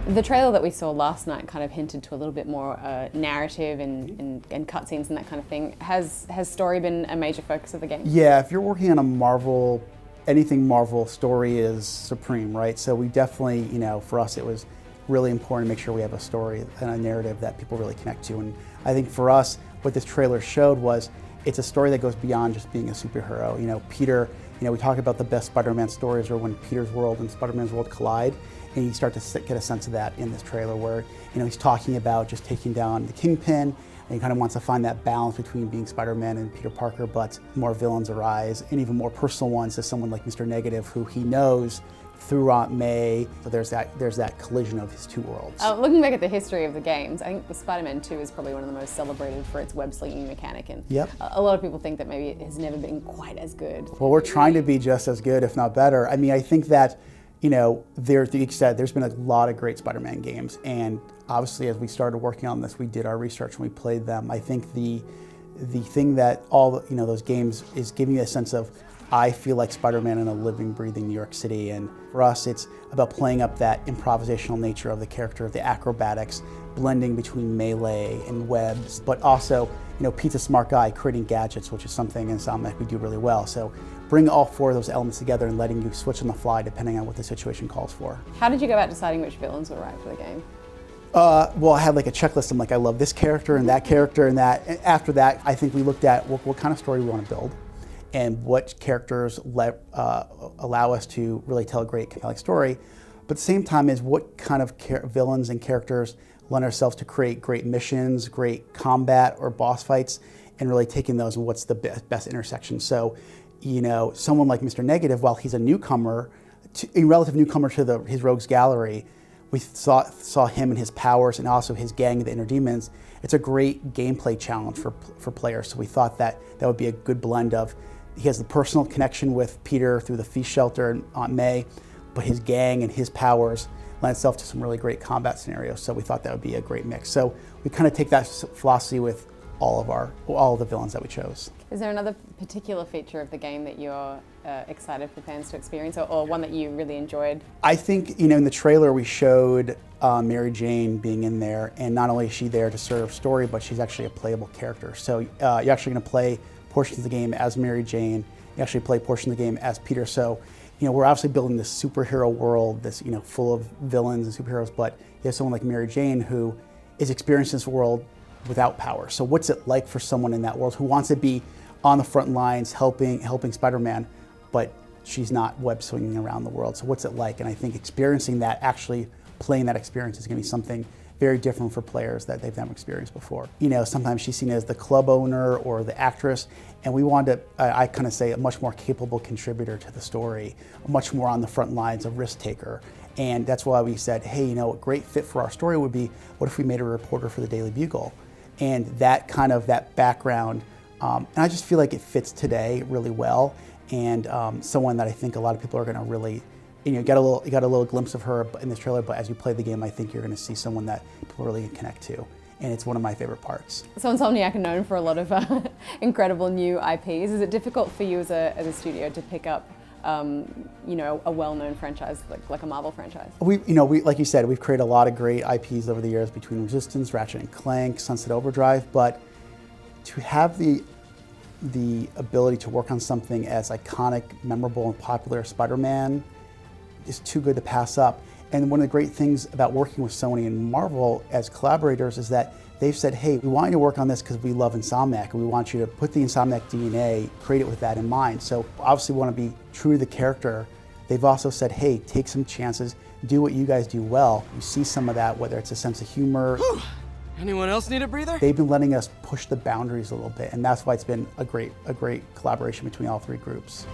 The trailer that we saw last night kind of hinted to a little bit more narrative and cutscenes and that kind of thing. Has story been a major focus of the game? Yeah, if you're working on a Marvel, anything Marvel, story is supreme, right? So we definitely, for us it was really important to make sure we have a story and a narrative that people really connect to. And I think for us, what this trailer showed was it's a story that goes beyond just being a superhero. Peter, we talk about the best Spider-Man stories or when Peter's world and Spider-Man's world collide, and you start to get a sense of that in this trailer where, he's talking about just taking down the Kingpin, and he kind of wants to find that balance between being Spider-Man and Peter Parker, but more villains arise, and even more personal ones as someone like Mr. Negative, who he knows through Aunt May. So there's that collision of his two worlds. Looking back at the history of the games, I think the Spider-Man 2 is probably one of the most celebrated for its web slinging mechanic, and yep. A lot of people think that maybe it has never been quite as good. Well, we're trying to be just as good, if not better. I mean, I think that, there's been a lot of great Spider-Man games, and obviously as we started working on this, we did our research and we played them. I think the thing that all those games is giving you a sense of, I feel like Spider-Man in a living, breathing New York City. And for us, it's about playing up that improvisational nature of the character, the acrobatics, blending between melee and webs, but also, Pete's a smart guy creating gadgets, which is something in Insomniac we do really well. So bring all four of those elements together and letting you switch on the fly depending on what the situation calls for. How did you go about deciding which villains were right for the game? Well, I had like a checklist. I'm like, I love this character and that character and that. And after that, I think we looked at what kind of story we want to build, and what characters allow us to really tell a great, compelling story. But at the same time is what kind of villains and characters lend ourselves to create great missions, great combat or boss fights, and really taking those and what's the best intersection. So, someone like Mr. Negative, while he's a newcomer, a relative newcomer to his rogues gallery, we saw him and his powers and also his gang, the Inner Demons. It's a great gameplay challenge for players. So we thought that would be a good blend of, he has the personal connection with Peter through the feast shelter and Aunt May, but his gang and his powers lend itself to some really great combat scenarios. So we thought that would be a great mix. So we kind of take that philosophy with all of the villains that we chose. Is there another particular feature of the game that you're excited for fans to experience, or one that you really enjoyed? I think, in the trailer we showed Mary Jane being in there, and not only is she there to serve story, but she's actually a playable character. So you're actually going to play portions of the game as Mary Jane. You actually play portions of the game as Peter. So, we're obviously building this superhero world, this, full of villains and superheroes, but you have someone like Mary Jane who is experiencing this world without power. So what's it like for someone in that world who wants to be on the front lines helping Spider-Man, but she's not web swinging around the world? So what's it like? And I think experiencing that, actually playing that experience, is going to be something very different for players that they've never experienced before. Sometimes she's seen as the club owner or the actress, and we wanted to, I kind of say, a much more capable contributor to the story, much more on the front lines, a risk taker. And that's why we said, hey, a great fit for our story would be, what if we made a reporter for the Daily Bugle? And that background, and I just feel like it fits today really well, and someone that I think a lot of people are going to really, you got a little glimpse of her in this trailer, but as you play the game, I think you're going to see someone that people really connect to, and it's one of my favorite parts. So Insomniac are known for a lot of incredible new IPs. Is it difficult for you as a studio to pick up a well-known franchise like a Marvel franchise? We like you said, we've created a lot of great IPs over the years between Resistance, Ratchet and Clank, Sunset Overdrive, but to have the ability to work on something as iconic, memorable, and popular as Spider-Man is too good to pass up. And one of the great things about working with Sony and Marvel as collaborators is that they've said, hey, we want you to work on this because we love Insomniac, and we want you to put the Insomniac DNA, create it with that in mind. So obviously we want to be true to the character. They've also said, hey, take some chances, do what you guys do well. You see some of that, whether it's a sense of humor. Whew. Anyone else need a breather? They've been letting us push the boundaries a little bit, and that's why it's been a great collaboration between all three groups.